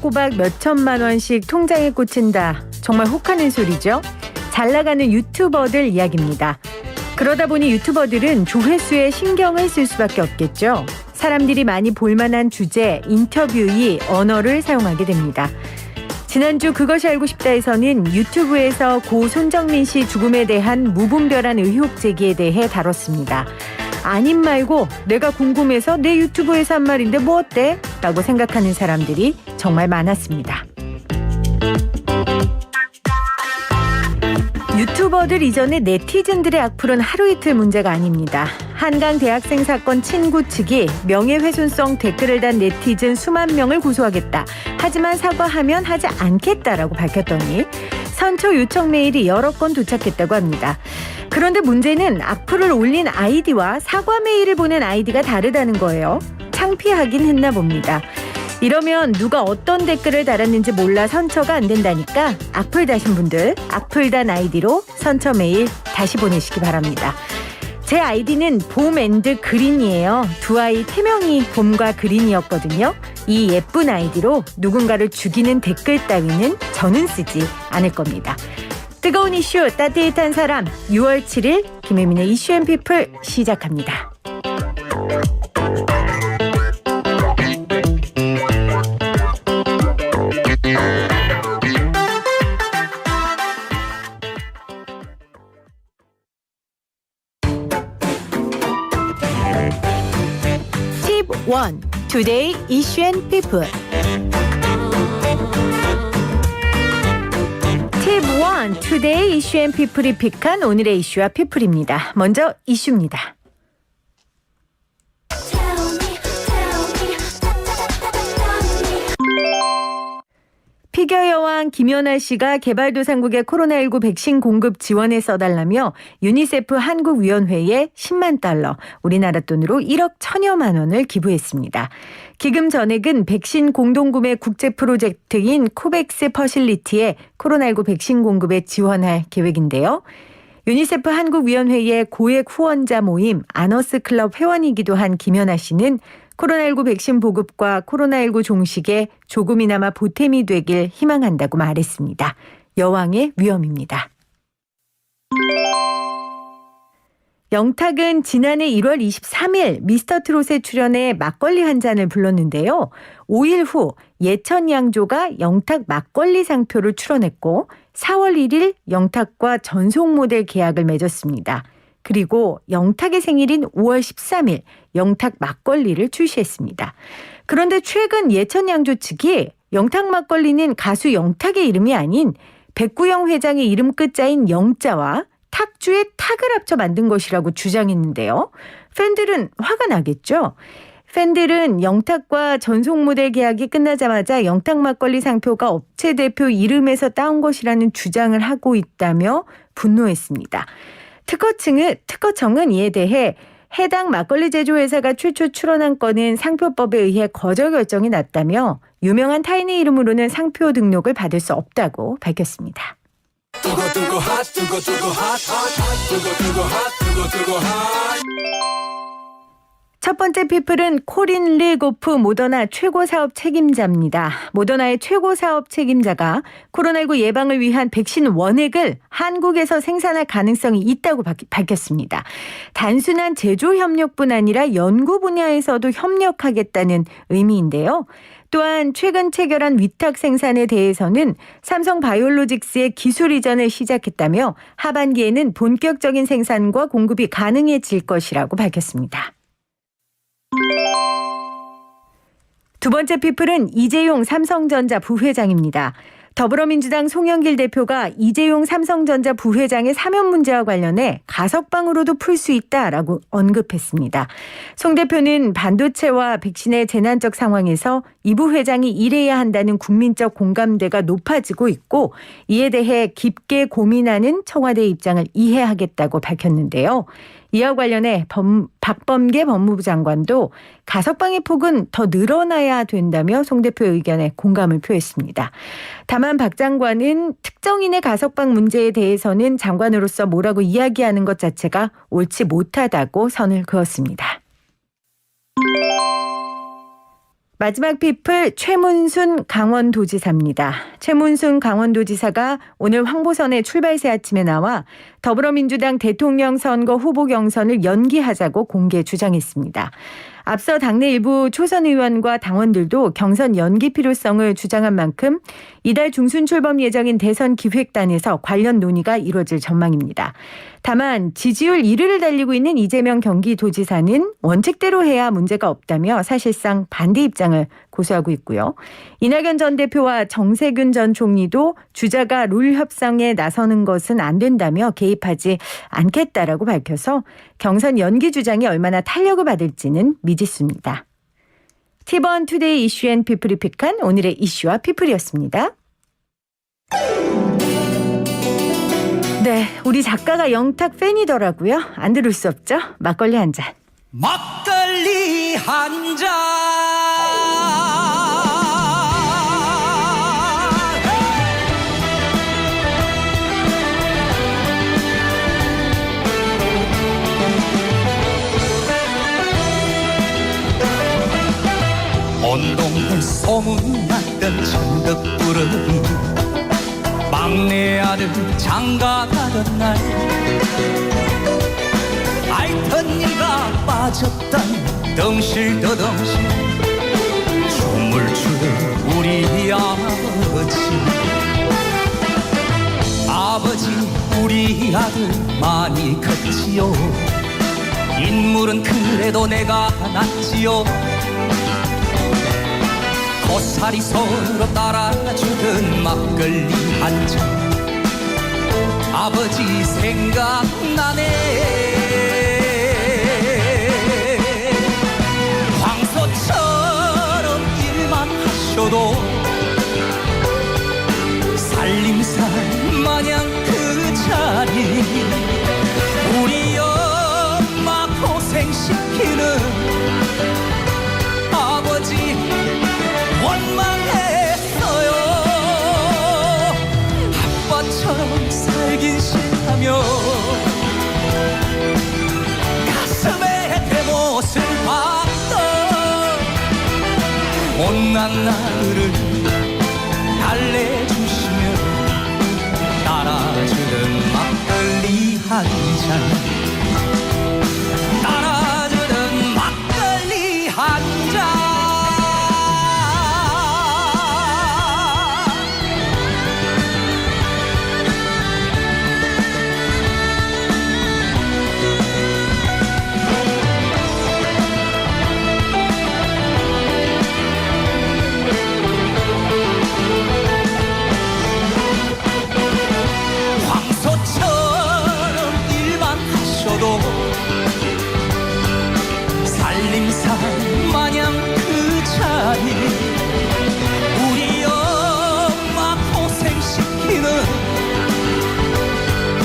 꼬박꼬박 몇천만 원씩 통장에 꽂힌다. 정말 혹하는 소리죠. 잘 나가는 유튜버들 이야기입니다. 그러다 보니 유튜버들은 조회수에 신경을 쓸 수밖에 없겠죠. 사람들이 많이 볼만한 주제, 인터뷰의 언어를 사용하게 됩니다. 지난주 그것이 알고 싶다에서는 유튜브에서 고 손정민 씨 죽음에 대한 무분별한 의혹 제기에 대해 다뤘습니다. 아님 말고 내가 궁금해서 내 유튜브에서 한 말인데 뭐 어때? 라고 생각하는 사람들이 정말 많았습니다. 유튜버들 이전에 네티즌들의 악플은 하루 이틀 문제가 아닙니다. 한강 대학생 사건 친구 측이 명예훼손성 댓글을 단 네티즌 수만 명을 고소하겠다. 하지만 사과하면 하지 않겠다라고 밝혔더니 선처 요청 메일이 여러 건 도착했다고 합니다. 그런데 문제는 악플을 올린 아이디와 사과 메일을 보낸 아이디가 다르다는 거예요. 창피하긴 했나 봅니다. 이러면 누가 어떤 댓글을 달았는지 몰라 선처가 안 된다니까 악플 다신 분들 악플단 아이디로 선처 메일 다시 보내시기 바랍니다. 제 아이디는 봄 앤드 그린이에요. 두 아이 태명이 봄과 그린이었거든요. 이 예쁜 아이디로 누군가를 죽이는 댓글 따위는 저는 쓰지 않을 겁니다. 뜨거운 이슈 따뜻한 사람 6월 7일 김혜민의 이슈앤피플 시작합니다. 팁 1. Today Issue and People. 팁 1. Today Issue and People이 픽한 오늘의 이슈와 피플입니다. 먼저 이슈입니다. 피겨 여왕 김연아 씨가 개발도상국의 코로나19 백신 공급 지원에 써달라며 유니세프 한국위원회에 10만 달러, 우리나라 돈으로 1억 1천여만 원을 기부했습니다. 기금 전액은 백신 공동구매 국제 프로젝트인 코백스 퍼실리티에 코로나19 백신 공급에 지원할 계획인데요. 유니세프 한국위원회의 고액 후원자 모임 아너스 클럽 회원이기도 한 김연아 씨는 코로나19 백신 보급과 코로나19 종식에 조금이나마 보탬이 되길 희망한다고 말했습니다. 여왕의 위엄입니다. 영탁은 지난해 1월 23일 미스터트롯에 출연해 막걸리 한 잔을 불렀는데요. 5일 후 예천 양조가 영탁 막걸리 상표를 출원했고 4월 1일 영탁과 전속 모델 계약을 맺었습니다. 그리고 영탁의 생일인 5월 13일 영탁 막걸리를 출시했습니다. 그런데 최근 예천 양조 측이 영탁 막걸리는 가수 영탁의 이름이 아닌 백구영 회장의 이름 끝자인 영자와 탁주의 탁을 합쳐 만든 것이라고 주장했는데요. 팬들은 화가 나겠죠. 팬들은 영탁과 전속 모델 계약이 끝나자마자 영탁 막걸리 상표가 업체 대표 이름에서 따온 것이라는 주장을 하고 있다며 분노했습니다. 특허청은 이에 대해 해당 막걸리 제조회사가 최초 출원한 건은 상표법에 의해 거절 결정이 났다며 유명한 타인의 이름으로는 상표 등록을 받을 수 없다고 밝혔습니다. 첫 번째 피플은 코린 르고프 모더나 최고 사업 책임자입니다. 모더나의 최고 사업 책임자가 코로나19 예방을 위한 백신 원액을 한국에서 생산할 가능성이 있다고 밝혔습니다. 단순한 제조 협력뿐 아니라 연구 분야에서도 협력하겠다는 의미인데요. 또한 최근 체결한 위탁 생산에 대해서는 삼성 바이오로직스의 기술 이전을 시작했다며 하반기에는 본격적인 생산과 공급이 가능해질 것이라고 밝혔습니다. 두 번째 피플은 이재용 삼성전자 부회장입니다. 더불어민주당 송영길 대표가 이재용 삼성전자 부회장의 사면 문제와 관련해 가석방으로도 풀 수 있다라고 언급했습니다. 송 대표는 반도체와 백신의 재난적 상황에서 이 부회장이 일해야 한다는 국민적 공감대가 높아지고 있고 이에 대해 깊게 고민하는 청와대의 입장을 이해하겠다고 밝혔는데요. 이와 관련해 박범계 법무부 장관도 가석방의 폭은 더 늘어나야 된다며 송 대표의 의견에 공감을 표했습니다. 다만 박 장관은 특정인의 가석방 문제에 대해서는 장관으로서 뭐라고 이야기하는 것 자체가 옳지 못하다고 선을 그었습니다. 마지막 피플 최문순 강원도지사입니다. 최문순 강원도지사가 오늘 황보선의 출발새 아침에 나와 더불어민주당 대통령 선거 후보 경선을 연기하자고 공개 주장했습니다. 앞서 당내 일부 초선 의원과 당원들도 경선 연기 필요성을 주장한 만큼 이달 중순 출범 예정인 대선 기획단에서 관련 논의가 이루어질 전망입니다. 다만 지지율 1위를 달리고 있는 이재명 경기도지사는 원칙대로 해야 문제가 없다며 사실상 반대 입장을 고수하고 있고요. 이낙연 전 대표와 정세균 전 총리도 주자가 룰 협상에 나서는 것은 안 된다며 개입하지 않겠다라고 밝혀서 경선 연기 주장이 얼마나 탄력을 받을지는 미지수입니다. T1 투데이 이슈앤피플이 픽한 오늘의 이슈와 피플이었습니다. 네, 우리 작가가 영탁 팬이더라고요. 안 들을 수 없죠? 막걸리 한 잔. 막걸리 한 잔. 온 동네 소문났던 천덕부름이 막내 아들 장가 가던 날 알던 이가 빠졌던 덩실더덩실 춤을 추는 우리 아버지 우리 아들 많이 컸지요. 인물은 그래도 내가 낫지요. 고사리 서로 따라주던 막걸리 한 잔 아버지 생각나네. 황소처럼 일만 하셔도 살림살 마냥 그 자리 우리 엄마 고생시키는 아버지 원망했어요. 아빠처럼 살긴 싫다며 가슴에 대못을 박던 못난 나를 달래주시며 따라주던 막걸리 한 잔 따라주던 막걸리 한 잔. 살림살 마냥 그 자리 우리 엄마 고생시키는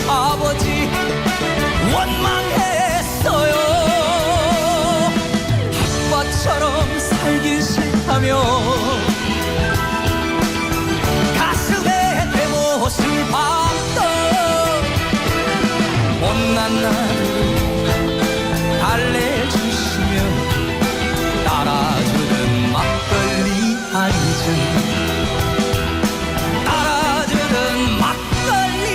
아버지 원망했어요. 아빠처럼 살긴 싫다며 가슴에 대못을 박던 못난 나를 달래주시며 따라주던 막걸리 한 잔 따라주던 막걸리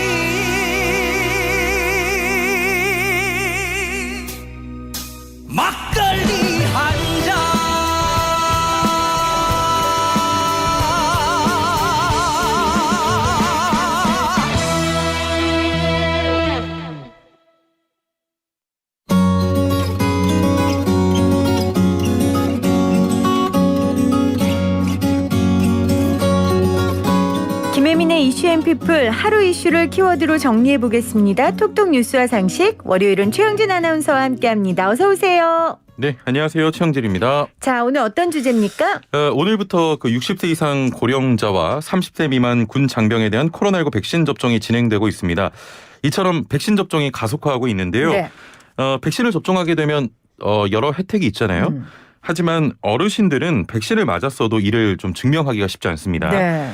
한 잔. 김혜민의 이슈앤피플 하루 이슈를 키워드로 정리해보겠습니다. 톡톡 뉴스와 상식 월요일은 최영진 아나운서와 함께합니다. 어서 오세요. 네, 안녕하세요. 최영진입니다. 자, 오늘 어떤 주제입니까? 오늘부터 그 60세 이상 고령자와 30세 미만 군 장병에 대한 코로나19 백신 접종이 진행되고 있습니다. 이처럼 백신 접종이 가속화하고 있는데요. 네. 백신을 접종하게 되면 여러 혜택이 있잖아요. 하지만 어르신들은 백신을 맞았어도 이를 좀 증명하기가 쉽지 않습니다. 네.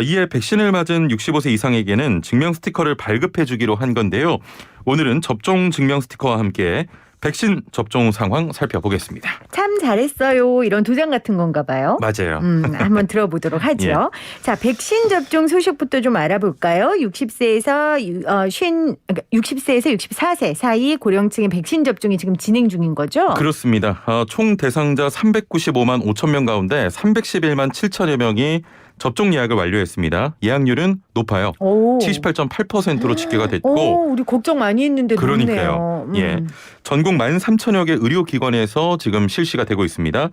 이에 백신을 맞은 65세 이상에게는 증명 스티커를 발급해 주기로 한 건데요. 오늘은 접종 증명 스티커와 함께 백신 접종 상황 살펴보겠습니다. 참 잘했어요. 이런 도장 같은 건가 봐요. 맞아요. 한번 들어보도록 하죠. 예. 자, 백신 접종 소식부터 좀 알아볼까요? 60세에서 64세 사이 고령층의 백신 접종이 지금 진행 중인 거죠? 그렇습니다. 총 대상자 395만 5천 명 가운데 311만 7천여 명이 접종 예약을 완료했습니다. 예약률은 높아요. 오. 78.8%로 집계가 됐고 오, 우리 걱정 많이 했는데 그러니까요. 높네요. 예. 전국 13,000여 개 의료기관에서 지금 실시가 되고 있습니다.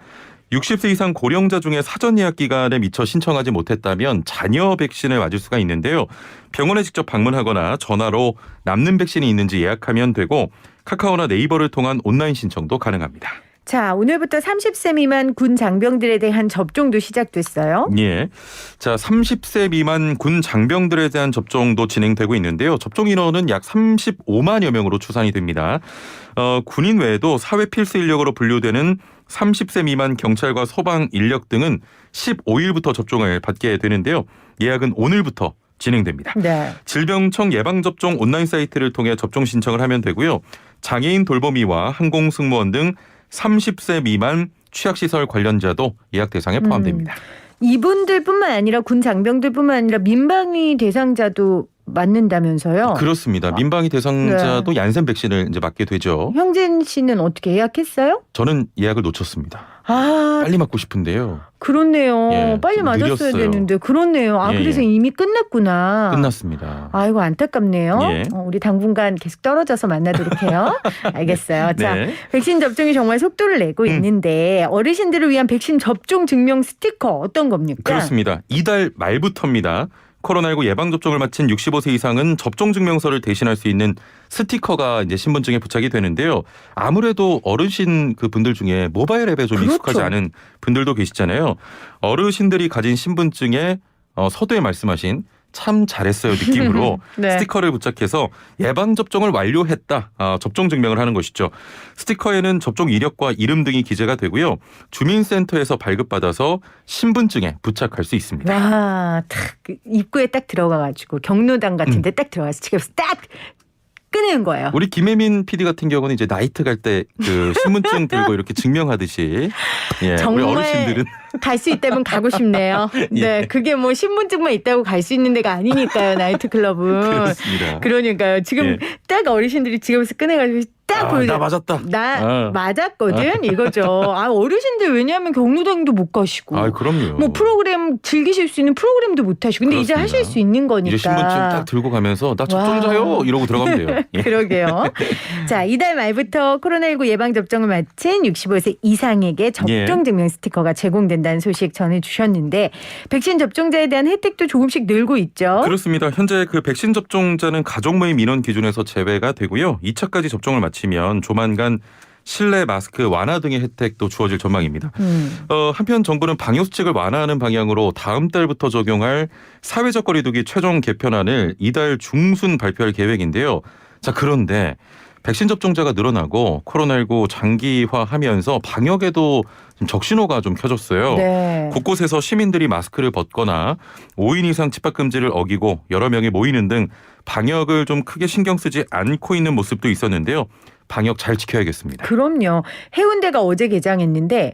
60세 이상 고령자 중에 사전 예약 기간에 미처 신청하지 못했다면 잔여 백신을 맞을 수가 있는데요. 병원에 직접 방문하거나 전화로 남는 백신이 있는지 예약하면 되고 카카오나 네이버를 통한 온라인 신청도 가능합니다. 자, 오늘부터 30세 미만 군 장병들에 대한 접종도 시작됐어요. 예. 자, 30세 미만 군 장병들에 대한 접종도 진행되고 있는데요. 접종 인원은 약 35만여 명으로 추산이 됩니다. 군인 외에도 사회 필수 인력으로 분류되는 30세 미만 경찰과 소방 인력 등은 15일부터 접종을 받게 되는데요. 예약은 오늘부터 진행됩니다. 네. 질병청 예방접종 온라인 사이트를 통해 접종 신청을 하면 되고요. 장애인 돌보미와 항공승무원 등 30세 미만 취약시설 관련자도 예약 대상에 포함됩니다. 이분들뿐만 아니라 군 장병들뿐만 아니라 민방위 대상자도 맞는다면서요? 그렇습니다. 민방위 대상자도 얀센 백신을 이제 맞게 되죠. 형진 씨는 어떻게 예약했어요? 저는 예약을 놓쳤습니다. 아, 빨리 맞고 싶은데요. 그렇네요. 예, 빨리 좀 맞았어야 느렸어요. 되는데 그렇네요. 아, 예, 그래서 예. 이미 끝났구나. 끝났습니다. 아이고 안타깝네요. 예. 우리 당분간 계속 떨어져서 만나도록 해요. 알겠어요. 자, 네. 백신 접종이 정말 속도를 내고 있는데 어르신들을 위한 백신 접종 증명 스티커 어떤 겁니까? 그렇습니다. 이달 말부터입니다. 코로나19 예방접종을 마친 65세 이상은 접종증명서를 대신할 수 있는 스티커가 이제 신분증에 부착이 되는데요. 아무래도 어르신 그 분들 중에 모바일 앱에 좀 그렇죠. 익숙하지 않은 분들도 계시잖아요. 어르신들이 가진 신분증에 서두에 말씀하신 참 잘했어요 느낌으로 네. 스티커를 부착해서 예방접종을 완료했다 접종 증명을 하는 것이죠. 스티커에는 접종 이력과 이름 등이 기재가 되고요. 주민센터에서 발급받아서 신분증에 부착할 수 있습니다. 와, 입구에 딱 들어가가지고 경로당 같은데 딱 들어가서 지갑에서 딱 꺼내는 거예요. 우리 김혜민 PD 같은 경우는 이제 나이트 갈 때 그 신분증 들고 이렇게 증명하듯이 우리 정말 어르신들은 갈 수 있다면 가고 싶네요. 네, 예. 그게 뭐 신분증만 있다고 갈 수 있는 데가 아니니까요. 나이트클럽은. 그렇습니다. 그러니까요. 지금 예. 딱 어르신들이 지갑에서 꺼내가지고 딱 보여줘. 나 맞았다. 나 맞았거든 이거죠. 아, 어르신들 왜냐하면 경로당도 못 가시고. 아, 그럼요. 뭐 프로그램 즐기실 수 있는 프로그램도 못 하시고. 근데 이제 그렇습니다. 하실 수 있는 거니까. 이제 신분증 딱 들고 가면서 나 접종자요 이러고 들어가면 돼요. 예. 그러게요. 자, 이달 말부터 코로나19 예방접종을 마친 65세 이상에게 접종증명 스티커가 제공된다는 소식 전해주셨는데 백신 접종자에 대한 혜택도 조금씩 늘고 있죠. 그렇습니다. 현재 그 백신 접종자는 가족 모임 인원 기준에서 제외가 되고요. 2차까지 접종을 마치면 조만간 실내 마스크 완화 등의 혜택도 주어질 전망입니다. 한편 정부는 방역 수칙을 완화하는 방향으로 다음 달부터 적용할 사회적 거리두기 최종 개편안을 이달 중순 발표할 계획인데요. 자, 그런데 백신 접종자가 늘어나고 코로나19 장기화하면서 방역에도 좀 적신호가 좀 켜졌어요. 네. 곳곳에서 시민들이 마스크를 벗거나 5인 이상 집합 금지를 어기고 여러 명이 모이는 등 방역을 좀 크게 신경 쓰지 않고 있는 모습도 있었는데요. 방역 잘 지켜야겠습니다. 그럼요. 해운대가 어제 개장했는데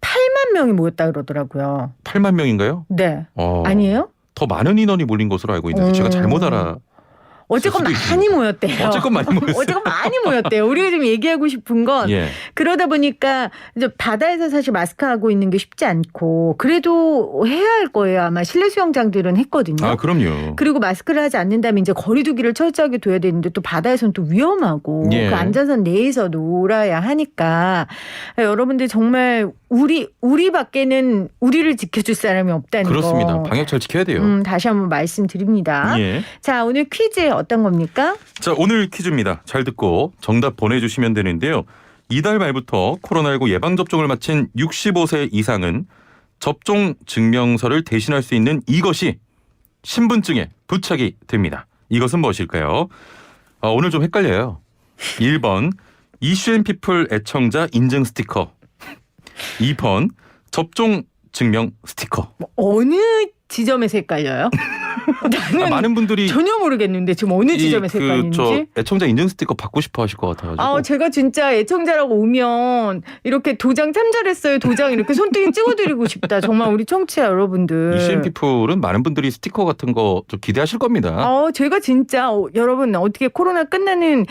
8만 명이 모였다 그러더라고요. 8만 명인가요? 네. 아니에요? 더 많은 인원이 몰린 것으로 알고 있는데 제가 잘못 알아. 어쨌건 수도 많이 있습니다. 모였대요. 어쨌건 많이 모였어요. 어쨌건 많이 모였대요. 우리가 좀 얘기하고 싶은 건 예. 그러다 보니까 이제 바다에서 사실 마스크 하고 있는 게 쉽지 않고 그래도 해야 할 거예요. 아마 실내 수영장들은 했거든요. 아, 그럼요. 그리고 마스크를 하지 않는다면 이제 거리두기를 철저하게 둬야 되는데 또 바다에서는 또 위험하고 예. 그 안전선 내에서 놀아야 하니까 여러분들 정말 우리 밖에는 우리를 지켜줄 사람이 없다는 그렇습니다. 거. 방역 잘 지켜야 돼요. 다시 한번 말씀드립니다. 예. 자, 오늘 퀴즈 어떤 겁니까? 자, 오늘 퀴즈입니다. 잘 듣고 정답 보내주시면 되는데요. 이달 말부터 코로나19 예방접종을 마친 65세 이상은 접종 증명서를 대신할 수 있는 이것이 신분증에 부착이 됩니다. 이것은 무엇일까요? 오늘 좀 헷갈려요. 1번 이슈앤피플 애청자 인증 스티커, 2번 접종 증명 스티커. 어느 지점에서 헷갈려요? 나는 많은 분들이 전혀 모르겠는데 지금 어느 지점에서 헷갈리는지. 저 애청자 인증 스티커 받고 싶어 하실 것 같아가지고. 제가 진짜 애청자라고 오면 이렇게 도장 참잘했어요. 도장 이렇게 손등에 찍어드리고 싶다. 정말 우리 청취자 여러분들. 이시엔 피플은 많은 분들이 스티커 같은 거 좀 기대하실 겁니다. 제가 진짜 여러분 어떻게 코로나 끝나면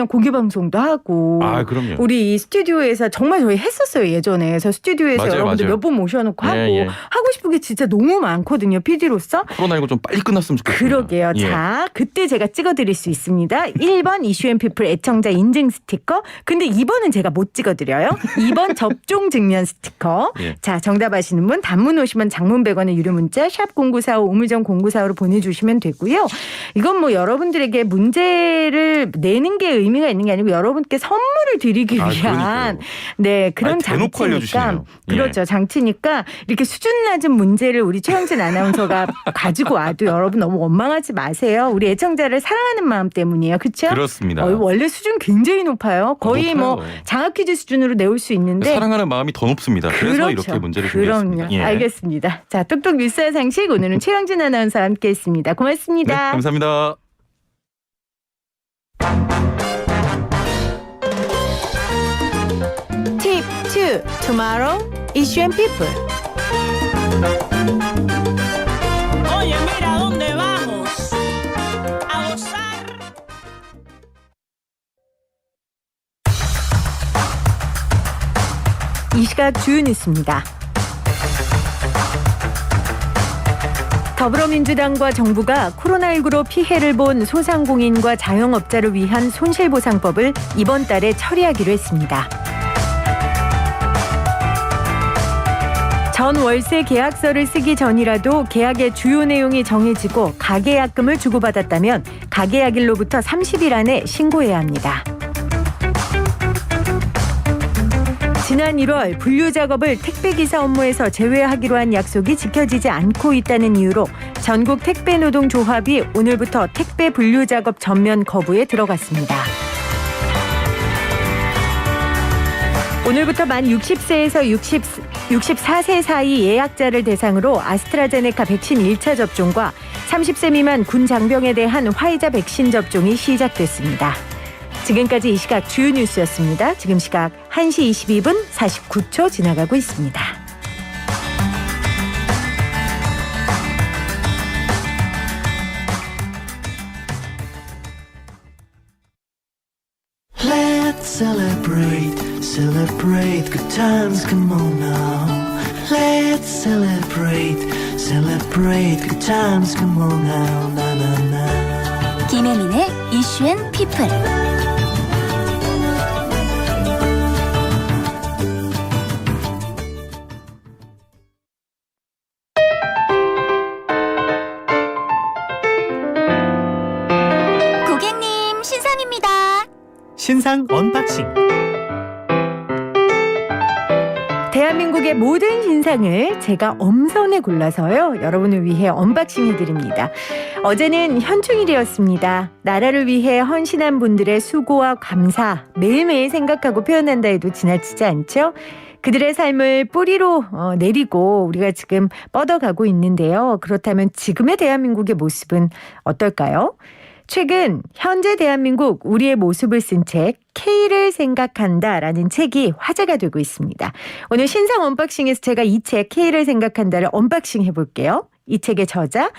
공개 방송도 하고. 그럼요. 우리 이 스튜디오에서 정말 저희 했었어요 예전에. 그래서 스튜디오에서 맞아요, 여러분들 맞아요. 몇 번 모셔놓고 하고 예. 하고 싶은 게 진짜 너무 많거든요. PD로서. 코로나19 좀 빨리 끝났으면 좋겠어요. 그러게요. 자, 그때 제가 찍어드릴 수 있습니다. 1번 이슈앤피플 애청자 인증 스티커. 근데 2번은 제가 못 찍어드려요. 2번 접종 증명 스티커. 예. 자, 정답 아시는 분 단문 50원 장문 100원의 유료 문자 샵 0945 우물정 0945로 보내주시면 되고요. 이건 뭐 여러분들에게 문제를 내는 게 의미가 있는 게 아니고 여러분께 선물을 드리기 위한 그러니까요. 네 그런 대놓고 장치니까 알려주시네요. 예. 그렇죠. 장치니까 이렇게 수준 낮은 문제를 우리 최영진 아나운서가 가지고 와도 여러분 너무 원망하지 마세요. 우리 애청자를 사랑하는 마음 때문이에요. 그렇죠? 그렇습니다. 원래 수준 굉장히 높아요. 거의 높아요. 뭐 장학 퀴즈 수준으로 내올 수 있는데 사랑하는 마음이 더 높습니다. 그래서 그렇죠. 이렇게 문제를 그럼요. 준비했습니다. 예. 알겠습니다. 자, 똑똑 뉴스와 상식 오늘은 최영진 아나운서와 함께했습니다. 네, 고맙습니다. 감사합니다. Tip 2 Tomorrow Issue and People. Oye, mira dónde vamos a gozar. 이 시각 주요 뉴스입니다. 더불어민주당과 정부가 코로나19로 피해를 본 소상공인과 자영업자를 위한 손실보상법을 이번 달에 처리하기로 했습니다. 전 월세 계약서를 쓰기 전이라도 계약의 주요 내용이 정해지고 가계약금을 주고받았다면 가계약일로부터 30일 안에 신고해야 합니다. 지난 1월 분류 작업을 택배기사 업무에서 제외하기로 한 약속이 지켜지지 않고 있다는 이유로 전국 택배노동조합이 오늘부터 택배 분류 작업 전면 거부에 들어갔습니다. 오늘부터 만 60세에서 64세 사이 예약자를 대상으로 아스트라제네카 백신 1차 접종과 30세 미만 군 장병에 대한 화이자 백신 접종이 시작됐습니다. 지금까지 이 시각 주요 뉴스였습니다. 지금 시각 1시 22분 49초 지나가고 있습니다. Let's celebrate, celebrate good times, come on now. Let's celebrate, celebrate good times, come on now, na na na. 김혜민의 이슈앤 피플. 고객님 신상입니다. 신상 언박싱. 대한민국의 모든 신상을 제가 엄선해 골라서요. 여러분을 위해 언박싱 해드립니다. 어제는 현충일이었습니다. 나라를 위해 헌신한 분들의 수고와 감사 매일매일 생각하고 표현한다 해도 지나치지 않죠? 그들의 삶을 뿌리로 내리고 우리가 지금 뻗어가고 있는데요. 그렇다면 지금의 대한민국의 모습은 어떨까요? 최근 현재 대한민국 우리의 모습을 쓴 책 K를 생각한다라는 책이 화제가 되고 있습니다. 오늘 신상 언박싱에서 제가 이 책 K를 생각한다를 언박싱 해볼게요. 이 책의 저자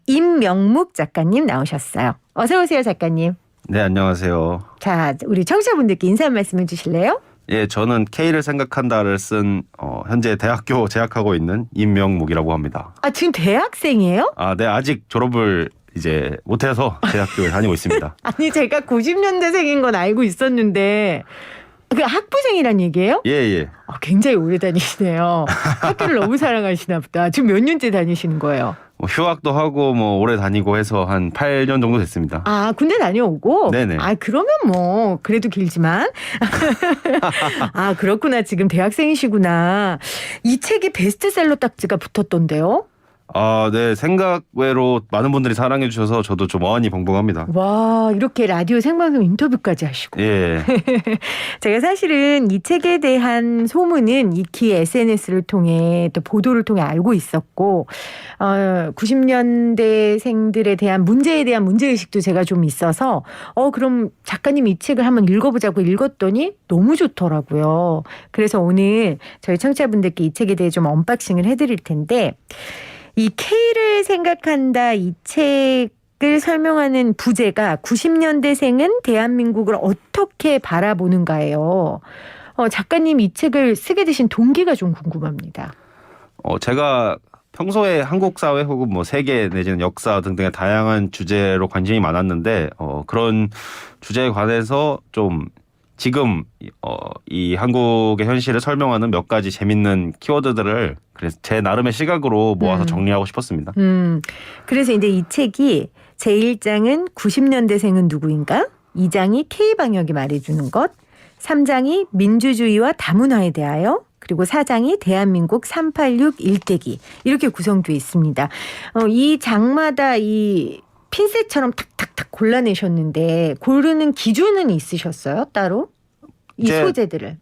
임명묵 작가님 나오셨어요. 어서 오세요 작가님. 네, 안녕하세요. 자, 우리 청취자분들께 인사 한 말씀 해주실래요? 예, 저는 K를 생각한다를 쓴 현재 대학교 재학하고 있는 임명묵이라고 합니다. 지금 대학생이에요? 네, 아직 졸업을 이제 못해서 대학교에 다니고 있습니다. 아니 제가 90년대생인 건 알고 있었는데 그 학부생이란 얘기예요? 예, 예. 굉장히 오래 다니시네요. 학교를 너무 사랑하시나 보다. 지금 몇 년째 다니시는 거예요? 휴학도 하고 오래 다니고 해서 한 8년 정도 됐습니다. 군대 다녀오고? 네네. 그러면 뭐 그래도 길지만. 그렇구나. 지금 대학생이시구나. 이 책이 베스트셀러 딱지가 붙었던데요? 네. 생각 외로 많은 분들이 사랑해 주셔서 저도 좀 어안이 벙벙합니다. 와, 이렇게 라디오 생방송 인터뷰까지 하시고. 예. 제가 사실은 이 책에 대한 소문은 익히 SNS를 통해 또 보도를 통해 알고 있었고 90년대생들에 대한 문제에 대한 문제의식도 제가 좀 있어서 그럼 작가님 이 책을 한번 읽어보자고 읽었더니 너무 좋더라고요. 그래서 오늘 저희 청취자분들께 이 책에 대해 좀 언박싱을 해드릴 텐데 이 K를 생각한다 이 책을 설명하는 부제가 90년대생은 대한민국을 어떻게 바라보는가예요. 작가님 이 책을 쓰게 되신 동기가 좀 궁금합니다. 제가 평소에 한국 사회 혹은 뭐 세계 내지는 역사 등등의 다양한 주제로 관심이 많았는데 그런 주제에 관해서 좀 지금 이 한국의 현실을 설명하는 몇 가지 재밌는 키워드들을 그래서 제 나름의 시각으로 모아서 정리하고 싶었습니다. 그래서 이제 이 책이 제1장은 90년대생은 누구인가? 2장이 K방역이 말해주는 것, 3장이 민주주의와 다문화에 대하여, 그리고 4장이 대한민국 386 일대기 이렇게 구성되어 있습니다. 이 장마다 이 핀셋처럼 탁탁탁 골라내셨는데 고르는 기준은 있으셨어요? 따로? 이 소재들을.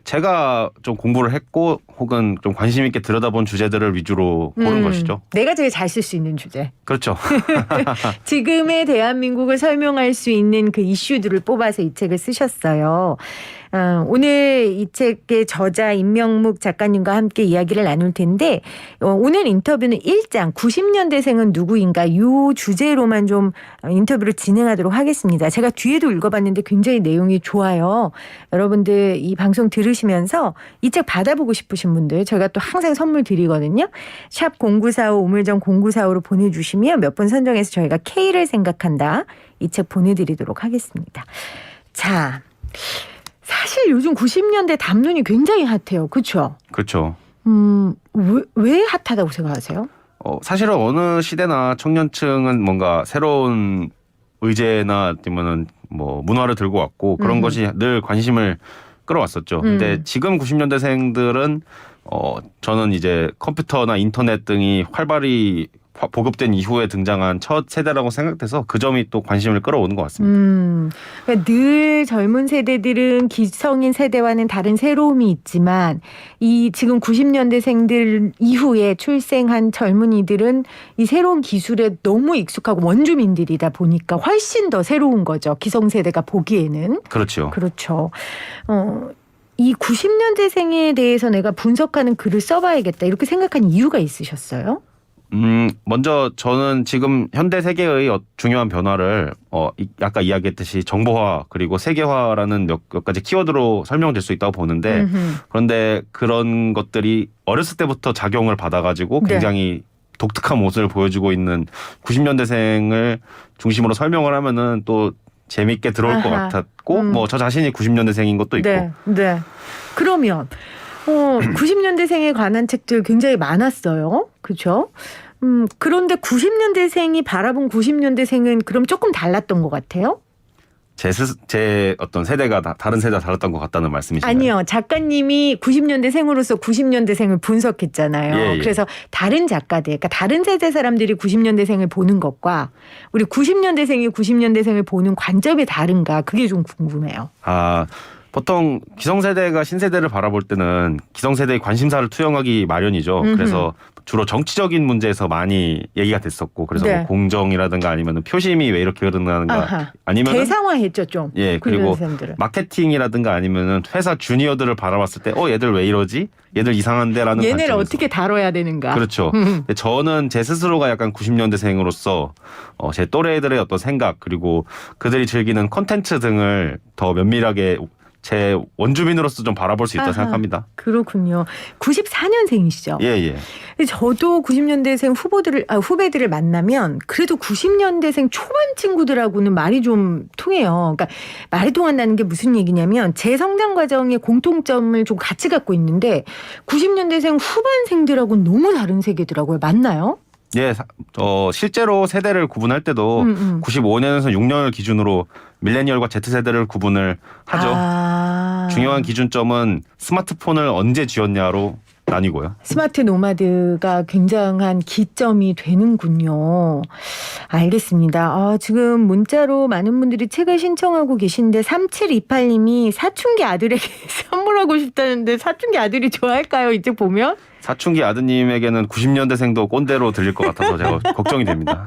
제가 좀 공부를 했고 혹은 좀 관심 있게 들여다본 주제들을 위주로 고른 것이죠. 내가 제일 잘 쓸 수 있는 주제. 그렇죠. 지금의 대한민국을 설명할 수 있는 그 이슈들을 뽑아서 이 책을 쓰셨어요. 오늘 이 책의 저자 임명묵 작가님과 함께 이야기를 나눌 텐데 오늘 인터뷰는 1장 90년대생은 누구인가 이 주제로만 좀 인터뷰를 진행하도록 하겠습니다. 제가 뒤에도 읽어봤는데 굉장히 내용이 좋아요. 여러분들 이 방송 들으시면서 이 책 받아보고 싶으신 분들 저희가 또 항상 선물 드리거든요. 샵 0945 우물정 0945로 보내주시면 몇 분 선정해서 저희가 K를 생각한다 이 책 보내드리도록 하겠습니다. 자, 사실 요즘 90년대 담론이 굉장히 핫해요. 그렇죠? 그렇죠. 왜 핫하다고 생각하세요? 사실은 어느 시대나 청년층은 뭔가 새로운 의제나 아니면은 뭐 문화를 들고 왔고 그런 것이 늘 관심을 끌어왔었죠. 근데 지금 90년대생들은 저는 이제 컴퓨터나 인터넷 등이 활발히 보급된 이후에 등장한 첫 세대라고 생각돼서 그 점이 또 관심을 끌어오는 것 같습니다. 그러니까 늘 젊은 세대들은 기성인 세대와는 다른 새로움이 있지만 이 지금 90년대생들 이후에 출생한 젊은이들은 이 새로운 기술에 너무 익숙하고 원주민들이다 보니까 훨씬 더 새로운 거죠. 기성세대가 보기에는. 그렇죠. 그렇죠. 이 90년대생에 대해서 내가 분석하는 글을 써봐야겠다 이렇게 생각한 이유가 있으셨어요? 먼저 저는 지금 현대 세계의 중요한 변화를 아까 이야기했듯이 정보화 그리고 세계화라는 몇 가지 키워드로 설명될 수 있다고 보는데 그런데 그런 것들이 어렸을 때부터 작용을 받아가지고 굉장히 독특한 모습을 보여주고 있는 90년대생을 중심으로 설명을 하면은 또 재밌게 들어올 것 같았고 뭐 저 자신이 90년대생인 것도 있고. 네. 그러면 90년대생에 관한 책들 굉장히 많았어요. 그렇죠? 그런데 90년대생이 바라본 90년대생은 그럼 조금 달랐던 것 같아요? 제 어떤 세대가 다른 세대가 달랐던 것 같다는 말씀이신가요? 아니요. 작가님이 90년대생으로서 90년대생을 분석했잖아요. 예. 그래서 다른 작가들, 그러니까 다른 세대 사람들이 90년대생을 보는 것과 우리 90년대생이 90년대생을 보는 관점이 다른가 그게 좀 궁금해요. 보통 기성세대가 신세대를 바라볼 때는 기성세대의 관심사를 투영하기 마련이죠. 그래서 주로 정치적인 문제에서 많이 얘기가 됐었고 그래서 뭐 공정이라든가 아니면 표심이 왜 이렇게 흐르는가 아니면 대상화했죠 좀. 예, 그리고 마케팅이라든가 아니면 회사 주니어들을 바라봤을 때 얘들 왜 이러지? 얘들 이상한데라는 얘네를 관점에서. 어떻게 다뤄야 되는가. 그렇죠. 근데 저는 제 스스로가 약간 90년대생으로서 제 또래들의 어떤 생각 그리고 그들이 즐기는 콘텐츠 등을 더 면밀하게 제 원주민으로서 좀 바라볼 수 있다고 생각합니다. 그렇군요. 94년생이시죠? 예. 저도 90년대생 후배들을 만나면 그래도 90년대생 초반 친구들하고는 말이 좀 통해요. 그러니까 말이 통한다는 게 무슨 얘기냐면 제 성장 과정의 공통점을 좀 같이 갖고 있는데 90년대생 후반생들하고는 너무 다른 세계더라고요. 맞나요? 예, 실제로 세대를 구분할 때도 95년에서 6년을 기준으로 밀레니얼과 Z세대를 구분을 하죠. 중요한 기준점은 스마트폰을 언제 쥐었냐로 나뉘고요. 스마트 노마드가 굉장한 기점이 되는군요. 알겠습니다. 지금 문자로 많은 분들이 책을 신청하고 계신데 3728님이 사춘기 아들에게 선물하고 싶다는데 사춘기 아들이 좋아할까요? 이제 보면? 사춘기 아드님에게는 90년대생도 꼰대로 들릴 것 같아서 제가 걱정이 됩니다.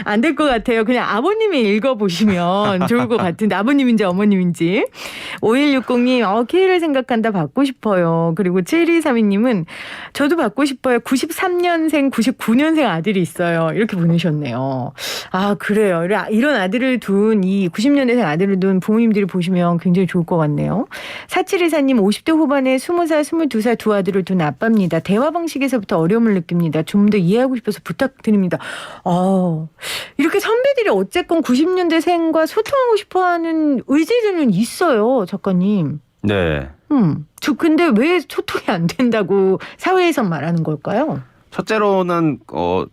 안 될 것 같아요. 그냥 아버님이 읽어보시면 좋을 것 같은데 아버님인지 어머님인지. 5160님 K를 생각한다 받고 싶어요. 그리고 7232님은 저도 받고 싶어요. 93년생 99년생 아들이 있어요. 이렇게 보내셨네요. 아 그래요. 이런 아들을 둔 이 90년대생 아들을 둔 부모님들이 보시면 굉장히 좋을 것 같네요. 4724님 50대 후반에 20살 22살 두 아들을 둔 아빠입니다. 대화 방식에서부터 어려움을 느낍니다. 좀 더 이해하고 싶어서 부탁드립니다. 이렇게 선배들이 어쨌건 90년대생과 소통하고 싶어하는 의지들은 있어요, 작가님. 네. 저 근데 왜 소통이 안 된다고 사회에서 말하는 걸까요? 첫째로는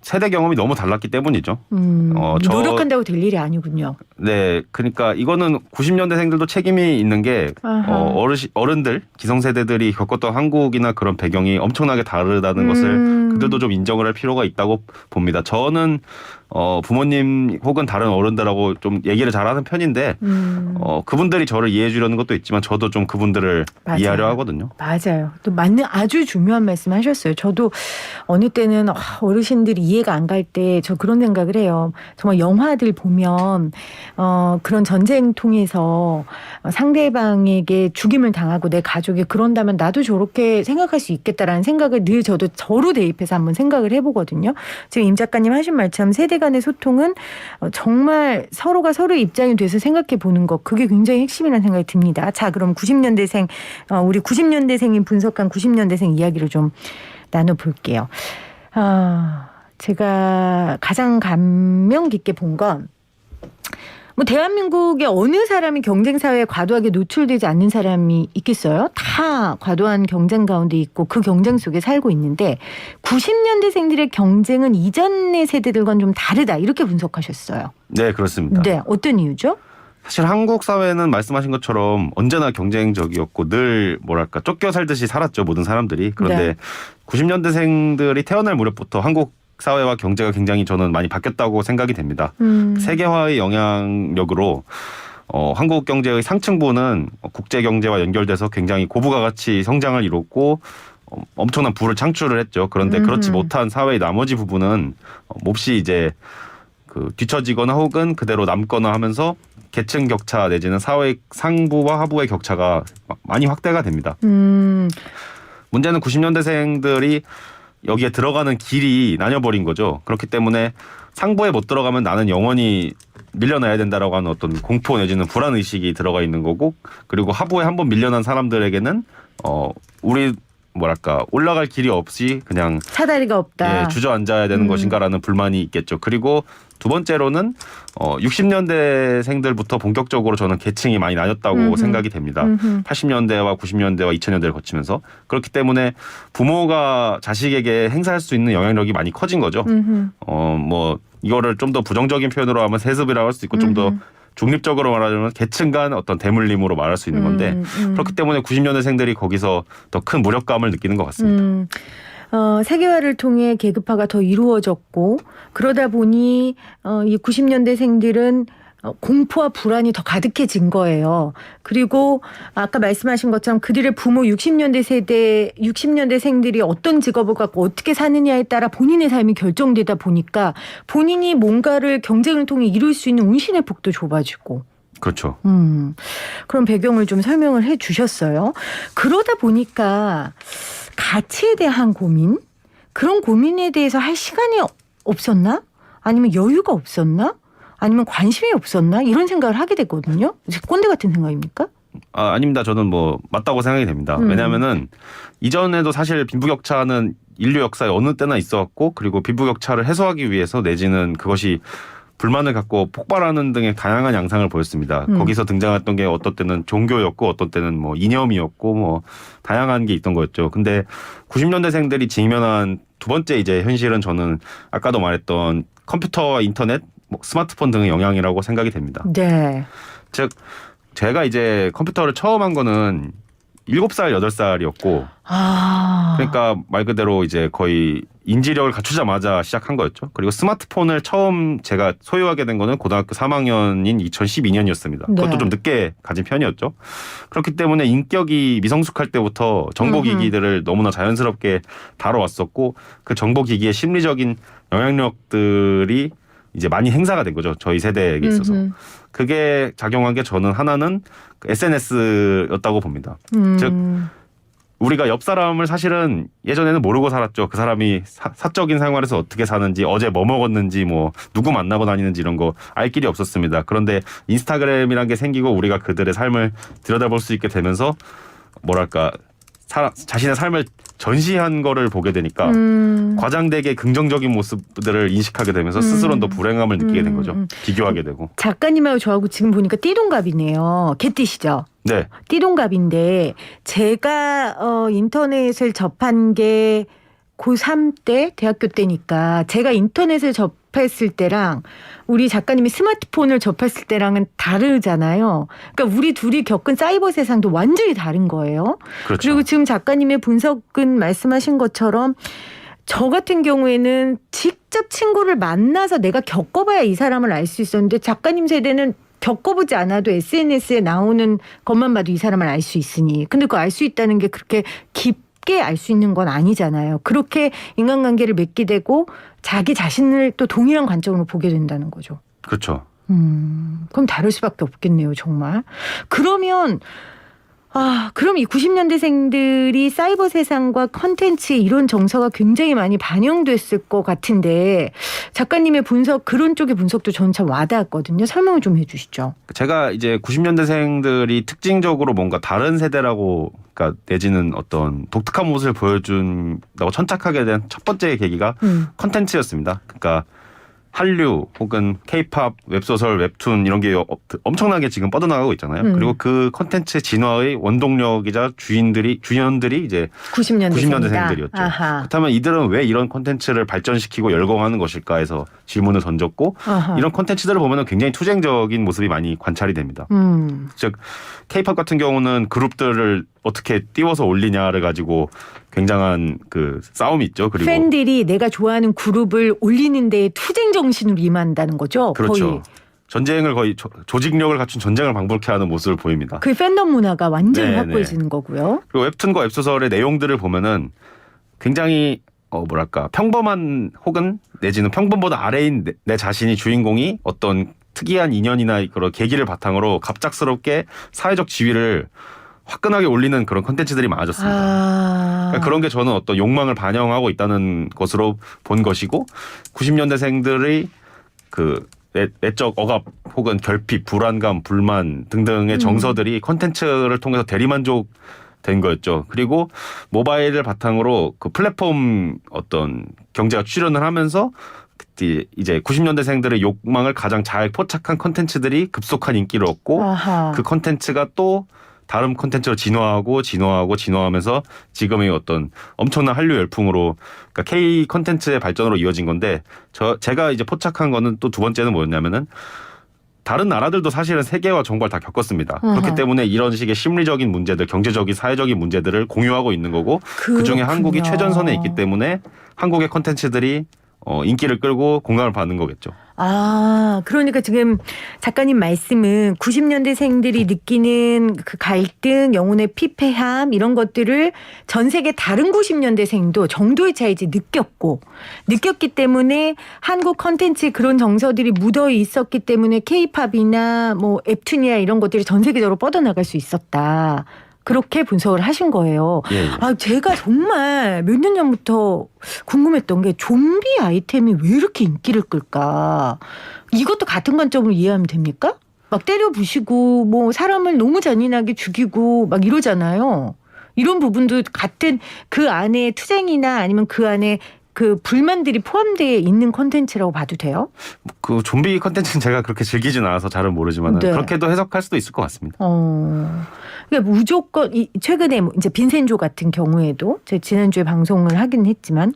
세대 경험이 너무 달랐기 때문이죠. 노력한다고 될 일이 아니군요. 네, 그러니까 이거는 90년대생들도 책임이 있는 게 어른들, 기성세대들이 겪었던 한국이나 그런 배경이 엄청나게 다르다는 것을 그들도 좀 인정을 할 필요가 있다고 봅니다. 저는 부모님 혹은 다른 어른들하고 좀 얘기를 잘하는 편인데 그분들이 저를 이해해 주려는 것도 있지만 저도 좀 그분들을 맞아요. 이해하려 하거든요. 맞아요. 또 맞는 아주 중요한 말씀 하셨어요. 저도 어느 때는 어르신들이 이해가 안 갈 때 저 그런 생각을 해요. 정말 영화들 보면 그런 전쟁통에서 상대방에게 죽임을 당하고 내 가족이 그런다면 나도 저렇게 생각할 수 있겠다라는 생각을 늘 저도 저로 대입해서 한번 생각을 해보거든요. 지금 임 작가님 하신 말처럼 세대 간의 소통은 정말 서로가 서로의 입장이 돼서 생각해 보는 것 그게 굉장히 핵심이라는 생각이 듭니다. 자 그럼 90년대생 우리 90년대생이 분석한 90년대생 이야기를 좀 나눠볼게요. 제가 가장 감명 깊게 본 건 뭐 대한민국의 어느 사람이 경쟁 사회에 과도하게 노출되지 않는 사람이 있겠어요? 다 과도한 경쟁 가운데 있고 그 경쟁 속에 살고 있는데 90년대생들의 경쟁은 이전의 세대들과는 좀 다르다 이렇게 분석하셨어요. 네, 그렇습니다. 네, 어떤 이유죠? 사실 한국 사회는 말씀하신 것처럼 언제나 경쟁적이었고 늘 뭐랄까 쫓겨 살듯이 살았죠, 모든 사람들이. 그런데 네. 90년대생들이 태어날 무렵부터 한국 사회와 경제가 굉장히 저는 많이 바뀌었다고 생각이 됩니다. 세계화의 영향력으로 한국 경제의 상층부는 국제 경제와 연결돼서 굉장히 고부가 가치 성장을 이뤘고 엄청난 부를 창출을 했죠. 그런데 그렇지 못한 사회의 나머지 부분은 몹시 이제 그 뒤처지거나 혹은 그대로 남거나 하면서 계층 격차 내지는 사회 상부와 하부의 격차가 많이 확대가 됩니다. 문제는 90년대생들이 여기에 들어가는 길이 나뉘어버린 거죠. 그렇기 때문에 상부에 못 들어가면 나는 영원히 밀려나야 된다라고 하는 어떤 공포 내지는 불안 의식이 들어가 있는 거고, 그리고 하부에 한번 밀려난 사람들에게는 우리 뭐랄까 올라갈 길이 없이 그냥 사다리가 없다. 주저앉아야 되는 것인가라는 불만이 있겠죠. 그리고 두 번째로는 60년대생들부터 본격적으로 저는 계층이 많이 나뉘었다고 생각이 됩니다. 80년대와 90년대와 2000년대를 거치면서 그렇기 때문에 부모가 자식에게 행사할 수 있는 영향력이 많이 커진 거죠. 뭐 이거를 좀 더 부정적인 표현으로 하면 세습이라고 할 수 있고 좀 더 중립적으로 말하자면 계층 간 어떤 대물림으로 말할 수 있는 건데 그렇기 때문에 90년대생들이 거기서 더 큰 무력감을 느끼는 것 같습니다. 세계화를 통해 계급화가 더 이루어졌고 그러다 보니 이 90년대생들은 공포와 불안이 더 가득해진 거예요. 그리고 아까 말씀하신 것처럼 그들의 부모 60년대생들이 어떤 직업을 갖고 어떻게 사느냐에 따라 본인의 삶이 결정되다 보니까 본인이 뭔가를 경쟁을 통해 이룰 수 있는 운신의 폭도 좁아지고. 그렇죠. 그런 배경을 좀 설명을 해 주셨어요. 그러다 보니까 가치에 대한 고민? 그런 고민에 대해서 할 시간이 없었나? 아니면 여유가 없었나? 아니면 관심이 없었나? 이런 생각을 하게 됐거든요. 꼰대 같은 생각입니까? 아닙니다. 저는 뭐 맞다고 생각이 됩니다. 왜냐하면은 이전에도 사실 빈부격차는 인류 역사에 어느 때나 있었고 그리고 빈부격차를 해소하기 위해서 내지는 그것이 불만을 갖고 폭발하는 등의 다양한 양상을 보였습니다. 거기서 등장했던 게 어떤 때는 종교였고 어떤 때는 뭐 이념이었고 뭐 다양한 게 있던 거였죠. 근데 90년대생들이 직면한 두 번째 이제 현실은 저는 아까도 말했던 컴퓨터와 인터넷, 뭐 스마트폰 등의 영향이라고 생각이 됩니다. 네. 즉 제가 이제 컴퓨터를 처음 한 거는 7살, 8살이었고 아. 그러니까 말 그대로 이제 거의 인지력을 갖추자마자 시작한 거였죠. 그리고 스마트폰을 처음 제가 소유하게 된 거는 고등학교 3학년인 2012년이었습니다. 네. 그것도 좀 늦게 가진 편이었죠. 그렇기 때문에 인격이 미성숙할 때부터 정보기기들을 너무나 자연스럽게 다뤄왔었고 그 정보기기의 심리적인 영향력들이 이제 많이 행사가 된 거죠. 저희 세대에게 있어서. 그게 작용한 게 저는 하나는 SNS였다고 봅니다. 즉 우리가 옆 사람을 사실은 예전에는 모르고 살았죠. 그 사람이 사적인 생활에서 어떻게 사는지, 어제 뭐 먹었는지, 뭐 누구 만나고 다니는지 이런 거 알 길이 없었습니다. 그런데 인스타그램이란 게 생기고 우리가 그들의 삶을 들여다볼 수 있게 되면서 뭐랄까 자신의 삶을 전시한 거를 보게 되니까 과장되게 긍정적인 모습들을 인식하게 되면서 스스로는 더 불행함을 느끼게 된 거죠. 비교하게 되고. 작가님하고 저하고 지금 보니까 띠동갑이네요. 개띠시죠? 네. 띠동갑인데 제가 인터넷을 접한 게 고3 때 대학교 때니까 제가 인터넷을 접했을 때랑 우리 작가님이 스마트폰을 접했을 때랑은 다르잖아요. 그러니까 우리 둘이 겪은 사이버 세상도 완전히 다른 거예요. 그렇죠. 그리고 지금 작가님의 분석은 말씀하신 것처럼 저 같은 경우에는 직접 친구를 만나서 내가 겪어봐야 이 사람을 알 수 있었는데 작가님 세대는 겪어보지 않아도 SNS에 나오는 것만 봐도 이 사람을 알 수 있으니. 근데 그 알 수 있다는 게 그렇게 깊게 알 수 있는 건 아니잖아요. 그렇게 인간관계를 맺게 되고 자기 자신을 또 동일한 관점으로 보게 된다는 거죠. 그렇죠. 그럼 다를 수밖에 없겠네요, 정말. 그러면 그럼 이 90년대생들이 사이버 세상과 컨텐츠의 이런 정서가 굉장히 많이 반영됐을 것 같은데 작가님의 분석, 그런 쪽의 분석도 저는 참 와닿았거든요. 설명을 좀 해 주시죠. 제가 이제 90년대생들이 특징적으로 뭔가 다른 세대라고, 그러니까 내지는 어떤 독특한 모습을 보여준다고 천착하게 된 첫 번째 계기가 컨텐츠였습니다. 그러니까 한류 혹은 케이팝, 웹소설, 웹툰 이런 게 엄청나게 지금 뻗어나가고 있잖아요. 그리고 그 컨텐츠 진화의 원동력이자 주연들이 이제 90년대생들이었죠. 그렇다면 이들은 왜 이런 컨텐츠를 발전시키고 열광하는 것일까 해서 질문을 던졌고 이런 컨텐츠들을 보면 굉장히 투쟁적인 모습이 많이 관찰이 됩니다. 즉 케이팝 같은 경우는 그룹들을 어떻게 띄워서 올리냐를 가지고 굉장한 그 싸움이 있죠. 그리고 팬들이 내가 좋아하는 그룹을 올리는 데에 투쟁 정신으로 임한다는 거죠. 그렇죠. 거의. 전쟁을 거의 조직력을 갖춘 전쟁을 방불케 하는 모습을 보입니다. 그 팬덤 문화가 완전히 네, 확고해지는 거고요. 그리고 웹툰과 웹소설의 내용들을 보면은 굉장히 뭐랄까 평범한 혹은 내지는 평범보다 아래인 내 자신이 주인공이 어떤 특이한 인연이나 그런 계기를 바탕으로 갑작스럽게 사회적 지위를 화끈하게 올리는 그런 컨텐츠들이 많아졌습니다. 그러니까 그런 게 저는 어떤 욕망을 반영하고 있다는 것으로 본 것이고 90년대생들의 그 내적 억압 혹은 결핍, 불안감, 불만 등등의 정서들이 컨텐츠를 통해서 대리만족된 거였죠. 그리고 모바일을 바탕으로 그 플랫폼 어떤 경제가 출현을 하면서 이제 90년대생들의 욕망을 가장 잘 포착한 컨텐츠들이 급속한 인기를 얻고 그 컨텐츠가 또 다른 콘텐츠로 진화하면서 지금의 어떤 엄청난 한류 열풍으로, 그러니까 K 콘텐츠의 발전으로 이어진 건데 제가 이제 포착한 거는 또 두 번째는 뭐였냐면은 다른 나라들도 사실은 세계화 정보를 다 겪었습니다. 그렇기 때문에 이런 식의 심리적인 문제들, 경제적인, 사회적인 문제들을 공유하고 있는 거고 그중에 한국이 최전선에 있기 때문에 한국의 콘텐츠들이 인기를 끌고 공감을 받는 거겠죠. 그러니까 지금 작가님 말씀은 90년대생들이 느끼는 그 갈등, 영혼의 피폐함 이런 것들을 전 세계 다른 90년대생도 정도의 차이지 느꼈기 때문에 한국 컨텐츠 그런 정서들이 묻어 있었기 때문에 K-팝이나 뭐 웹툰이나 이런 것들이 전 세계적으로 뻗어나갈 수 있었다. 그렇게 분석을 하신 거예요. 예. 제가 정말 몇 년 전부터 궁금했던 게 좀비 아이템이 왜 이렇게 인기를 끌까? 이것도 같은 관점으로 이해하면 됩니까? 막 때려 부시고 뭐 사람을 너무 잔인하게 죽이고 막 이러잖아요. 이런 부분도 같은 그 안에 투쟁이나 아니면 그 안에 그 불만들이 포함되어 있는 콘텐츠라고 봐도 돼요? 그 좀비 콘텐츠는 제가 그렇게 즐기진 않아서 잘은 모르지만 네. 그렇게도 해석할 수도 있을 것 같습니다. 그러니까 무조건 최근에 이제 빈센조 같은 경우에도 제가 지난주에 방송을 하긴 했지만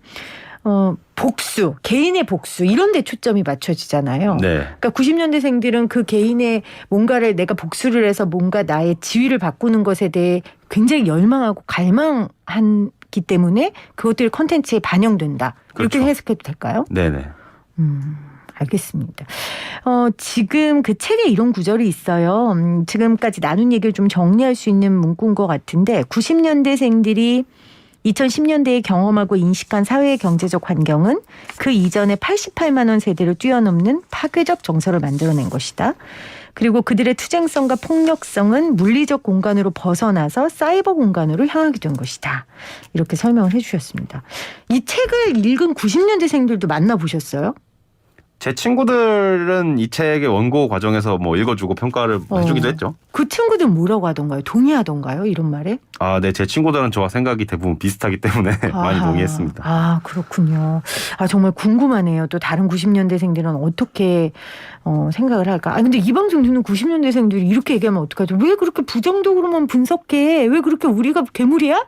복수, 개인의 복수 이런 데 초점이 맞춰지잖아요. 네. 그러니까 90년대생들은 그 개인의 뭔가를 내가 복수를 해서 뭔가 나의 지위를 바꾸는 것에 대해 굉장히 열망하고 갈망하기 때문에 그것들이 콘텐츠에 반영된다. 이렇게 그렇죠. 해석해도 될까요? 네네. 알겠습니다. 지금 그 책에 이런 구절이 있어요. 지금까지 나눈 얘기를 좀 정리할 수 있는 문구인 것 같은데 90년대생들이 2010년대에 경험하고 인식한 사회의 경제적 환경은 그 이전의 88만 원 세대를 뛰어넘는 파괴적 정서를 만들어낸 것이다. 그리고 그들의 투쟁성과 폭력성은 물리적 공간으로 벗어나서 사이버 공간으로 향하게 된 것이다. 이렇게 설명을 해주셨습니다. 이 책을 읽은 90년대생들도 만나보셨어요? 제 친구들은 이 책의 원고 과정에서 뭐 읽어주고 평가를 해주기도 했죠. 그 친구들 뭐라고 하던가요? 동의하던가요? 이런 말에? 아, 네. 제 친구들은 저와 생각이 대부분 비슷하기 때문에 많이 동의했습니다. 아, 그렇군요. 정말 궁금하네요. 또 다른 90년대생들은 어떻게 생각을 할까? 근데 이 방송 듣는 90년대생들이 이렇게 얘기하면 어떡하죠? 왜 그렇게 부정적으로만 분석해? 왜 그렇게 우리가 괴물이야?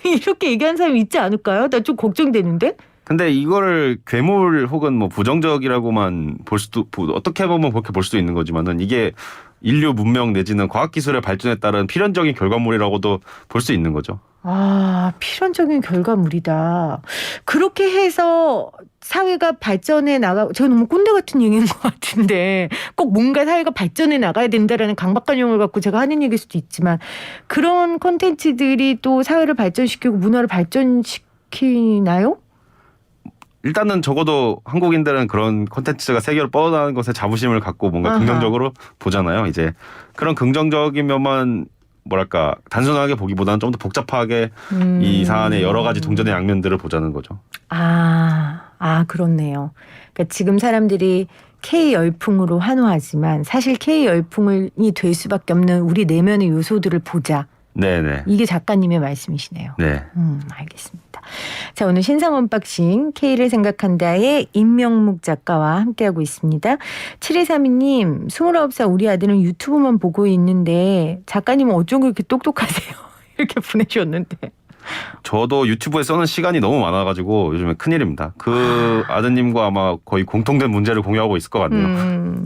이렇게 얘기하는 사람이 있지 않을까요? 나 좀 걱정되는데? 근데 이거를 괴물 혹은 뭐 부정적이라고만 볼 수도 어떻게 보면 그렇게 볼 수도 있는 거지만은 이게 인류 문명 내지는 과학기술의 발전에 따른 필연적인 결과물이라고도 볼 수 있는 거죠. 필연적인 결과물이다. 그렇게 해서 사회가 발전해 제가 너무 꼰대 같은 얘기인 것 같은데 꼭 뭔가 사회가 발전해 나가야 된다라는 강박관념을 갖고 제가 하는 얘기일 수도 있지만 그런 콘텐츠들이 또 사회를 발전시키고 문화를 발전시키나요? 일단은 적어도 한국인들은 그런 콘텐츠가 세계로 뻗어나가는 것에 자부심을 갖고 뭔가 아하. 긍정적으로 보잖아요. 이제 그런 긍정적인 면만 뭐랄까 단순하게 보기보다는 좀 더 복잡하게 이 사안의 여러 가지 동전의 양면들을 보자는 거죠. 그렇네요. 그러니까 지금 사람들이 K 열풍으로 환호하지만 사실 K 열풍이 될 수밖에 없는 우리 내면의 요소들을 보자. 네네. 이게 작가님의 말씀이시네요. 네. 알겠습니다. 자, 오늘 신상 언박싱 K를 생각한다의 임명묵 작가와 함께하고 있습니다. 7232님, 29살 우리 아들은 유튜브만 보고 있는데 작가님은 어쩜 그렇게 똑똑하세요? 이렇게 보내주셨는데. 저도 유튜브에 써는 시간이 너무 많아가지고 요즘에 큰일입니다. 그 아드님과 아마 거의 공통된 문제를 공유하고 있을 것 같네요.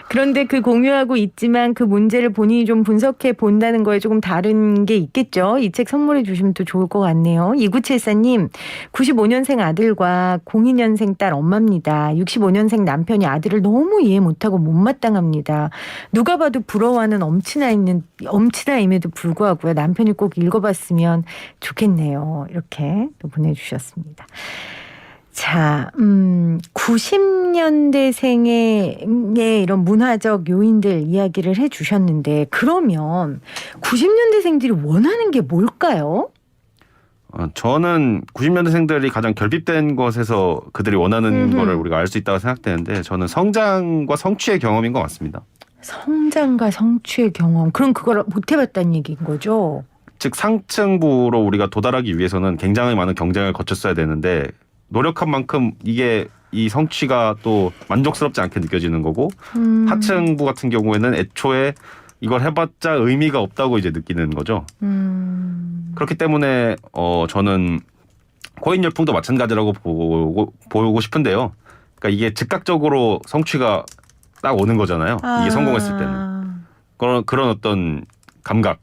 그런데 그 공유하고 있지만 그 문제를 본인이 좀 분석해 본다는 거에 조금 다른 게 있겠죠. 이 책 선물해 주시면 또 좋을 것 같네요. 2974님 95년생 아들과 02년생 딸 엄마입니다. 65년생 남편이 아들을 너무 이해 못하고 못마땅합니다. 누가 봐도 부러워하는 엄친아임에도 불구하고요. 남편이 꼭 읽어봤으면 좋겠네요. 이렇게 또 보내주셨습니다. 자, 90년대생의 이런 문화적 요인들 이야기를 해주셨는데 그러면 90년대생들이 원하는 게 뭘까요? 저는 90년대생들이 가장 결핍된 것에서 그들이 원하는 거를 우리가 알 수 있다고 생각되는데 저는 성장과 성취의 경험인 것 같습니다. 성장과 성취의 경험. 그럼 그걸 못 해봤다는 얘기인 거죠? 즉 상층부로 우리가 도달하기 위해서는 굉장히 많은 경쟁을 거쳤어야 되는데 노력한 만큼 이게 이 성취가 또 만족스럽지 않게 느껴지는 거고 하층부 같은 경우에는 애초에 이걸 해봤자 의미가 없다고 이제 느끼는 거죠. 그렇기 때문에 저는 코인 열풍도 마찬가지라고 보고 싶은데요. 그러니까 이게 즉각적으로 성취가 딱 오는 거잖아요. 이게 성공했을 때는 그런 어떤 감각.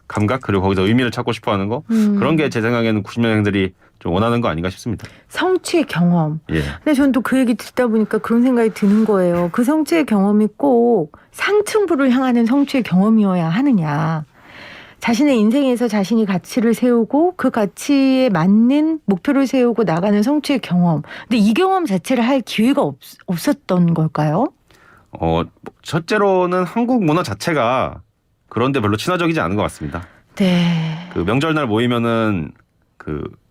감각 그리고 거기서 의미를 찾고 싶어하는 거 그런 게 제 생각에는 90년생들이 좀 원하는 거 아닌가 싶습니다. 성취의 경험. 예. 근데 전 또 그 얘기 듣다 보니까 그런 생각이 드는 거예요. 그 성취의 경험이 꼭 상층부를 향하는 성취의 경험이어야 하느냐. 자신의 인생에서 자신이 가치를 세우고 그 가치에 맞는 목표를 세우고 나가는 성취의 경험. 근데 이 경험 자체를 할 기회가 없었던 걸까요? 첫째로는 한국 문화 자체가 그런데 별로 친화적이지 않은 것 같습니다. 네. 그 명절날 모이면은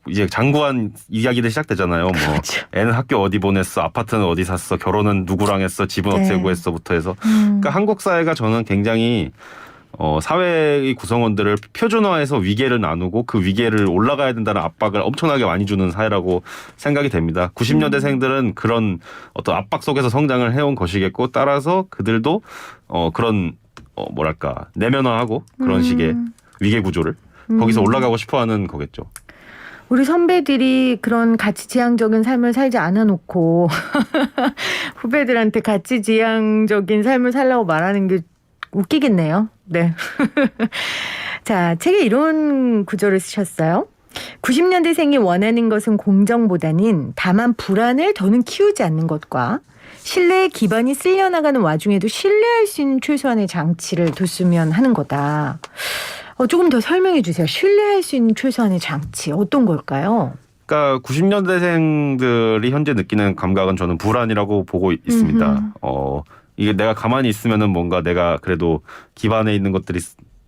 이제 장구한 이야기들 시작되잖아요. 뭐 그렇죠. 애는 학교 어디 보냈어, 아파트는 어디 샀어, 결혼은 누구랑 했어, 집은 네. 어떻게 구했어부터 해서. 그러니까 한국 사회가 저는 굉장히 사회의 구성원들을 표준화해서 위계를 나누고 그 위계를 올라가야 된다는 압박을 엄청나게 많이 주는 사회라고 생각이 됩니다. 90년대생들은 그런 어떤 압박 속에서 성장을 해온 것이겠고 따라서 그들도 그런 내면화하고 그런 식의 위계 구조를 거기서 올라가고 싶어하는 거겠죠. 우리 선배들이 그런 가치지향적인 삶을 살지 않아 놓고 후배들한테 가치지향적인 삶을 살라고 말하는 게 웃기겠네요. 네. 자, 책에 이런 구절을 쓰셨어요. 90년대생이 원하는 것은 공정보다는 다만 불안을 더는 키우지 않는 것과 신뢰의 기반이 쓸려나가는 와중에도 신뢰할 수 있는 최소한의 장치를 뒀으면 하는 거다. 조금 더 설명해 주세요. 신뢰할 수 있는 최소한의 장치 어떤 걸까요? 그러니까 90년대생들이 현재 느끼는 감각은 저는 불안이라고 보고 있습니다. 이게 내가 가만히 있으면은 뭔가 내가 그래도 기반에 있는 것들이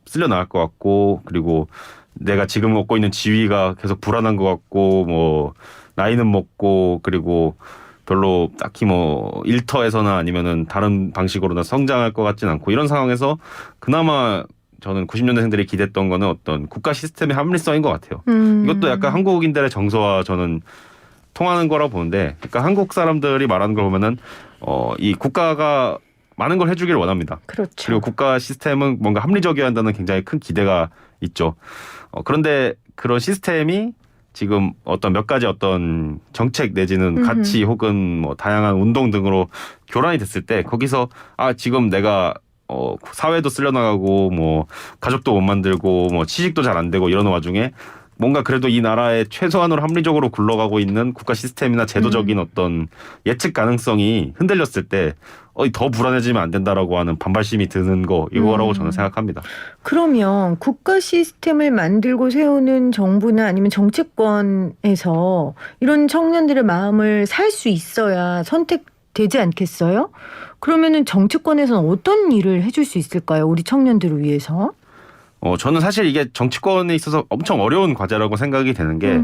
쓸려 나갈 것 같고, 그리고 내가 지금 얻고 있는 지위가 계속 불안한 것 같고, 뭐 나이는 먹고, 그리고 별로 딱히 뭐 일터에서나 아니면은 다른 방식으로나 성장할 것 같진 않고, 이런 상황에서 그나마 저는 90년대생들이 기대했던 거는 어떤 국가 시스템의 합리성인 것 같아요. 이것도 약간 한국인들의 정서와 저는 통하는 거라고 보는데, 그러니까 한국 사람들이 말하는 걸 보면은 이 국가가 많은 걸 해주기를 원합니다. 그렇죠. 그리고 국가 시스템은 뭔가 합리적이어야 한다는 굉장히 큰 기대가 있죠. 그런데 그런 시스템이 지금 어떤 몇 가지 어떤 정책 내지는 가치 혹은 뭐 다양한 운동 등으로 교란이 됐을 때, 거기서 지금 내가 사회도 쓸려나가고 뭐 가족도 못 만들고 뭐 취직도 잘 안 되고 이러는 와중에 뭔가 그래도 이 나라의 최소한으로 합리적으로 굴러가고 있는 국가 시스템이나 제도적인 어떤 예측 가능성이 흔들렸을 때 더 불안해지면 안 된다라고 하는 반발심이 드는 거, 이거라고 저는 생각합니다. 그러면 국가 시스템을 만들고 세우는 정부나 아니면 정치권에서 이런 청년들의 마음을 살 수 있어야 선택되지 않겠어요? 그러면은 정치권에서는 어떤 일을 해줄 수 있을까요? 우리 청년들을 위해서? 저는 사실 이게 정치권에 있어서 엄청 어려운 과제라고 생각이 되는 게,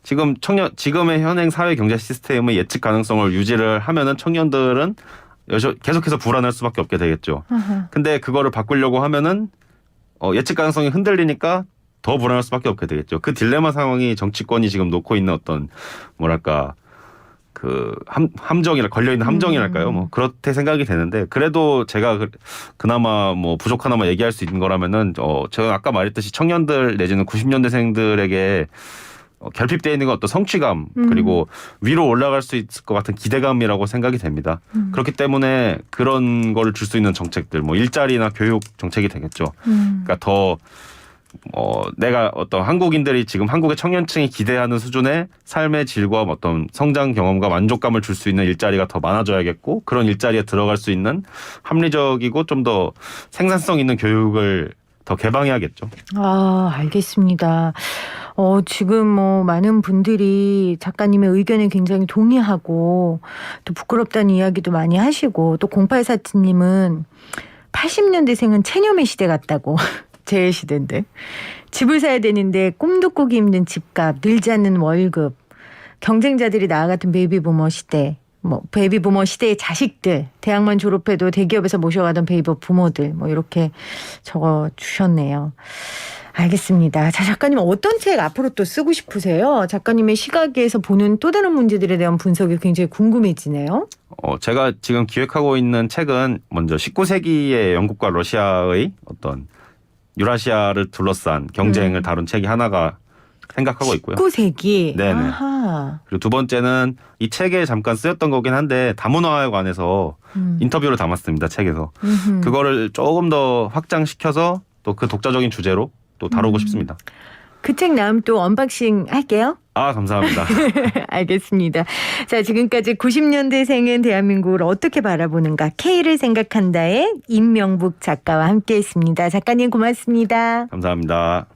지금의 현행 사회 경제 시스템의 예측 가능성을 유지를 하면은 청년들은 계속해서 불안할 수밖에 없게 되겠죠. 근데 그거를 바꾸려고 하면은 예측 가능성이 흔들리니까 더 불안할 수밖에 없게 되겠죠. 그 딜레마 상황이 정치권이 지금 놓고 있는 어떤 뭐랄까 그 함정이라 걸려있는 함정이랄까요. 뭐 그렇게 생각이 되는데, 그래도 제가 그나마 뭐 부족하나마 얘기할 수 있는 거라면은 제가 아까 말했듯이 청년들 내지는 90년대생들에게 결핍되어 있는 건 어떤 성취감, 그리고 위로 올라갈 수 있을 것 같은 기대감이라고 생각이 됩니다. 그렇기 때문에 그런 걸 줄 수 있는 정책들, 뭐 일자리나 교육 정책이 되겠죠. 그러니까 더 내가 어떤 한국인들이 지금 한국의 청년층이 기대하는 수준의 삶의 질과 어떤 성장 경험과 만족감을 줄 수 있는 일자리가 더 많아져야겠고, 그런 일자리에 들어갈 수 있는 합리적이고 좀 더 생산성 있는 교육을 더 개방해야겠죠. 알겠습니다. 지금 뭐 많은 분들이 작가님의 의견에 굉장히 동의하고 또 부끄럽다는 이야기도 많이 하시고, 또 0847님은 80년대생은 체념의 시대 같다고. 제 시대인데. 집을 사야 되는데 꿈도 꾸기 힘든 집값, 늘지 않는 월급, 경쟁자들이 나와 같은 베이비부머 시대, 뭐 베이비부머 시대의 자식들, 대학만 졸업해도 대기업에서 모셔가던 베이비 부모들, 뭐 이렇게 적어 주셨네요. 알겠습니다. 자, 작가님 어떤 책 앞으로 또 쓰고 싶으세요? 작가님의 시각에서 보는 또 다른 문제들에 대한 분석이 굉장히 궁금해지네요. 제가 지금 기획하고 있는 책은 먼저 19세기의 영국과 러시아의 어떤 유라시아를 둘러싼 경쟁을 다룬 책이 하나가 생각하고 있고요. 19세기. 네네. 아하. 그리고 두 번째는 이 책에 잠깐 쓰였던 거긴 한데 다문화에 관해서 인터뷰를 담았습니다. 책에서. 그거를 조금 더 확장시켜서 또 그 독자적인 주제로 또 다루고 싶습니다. 그 책 나오면 또 언박싱 할게요. 감사합니다. 알겠습니다. 자, 지금까지 90년대생은 대한민국을 어떻게 바라보는가, K를 생각한다의 임명북 작가와 함께했습니다. 작가님 고맙습니다. 감사합니다.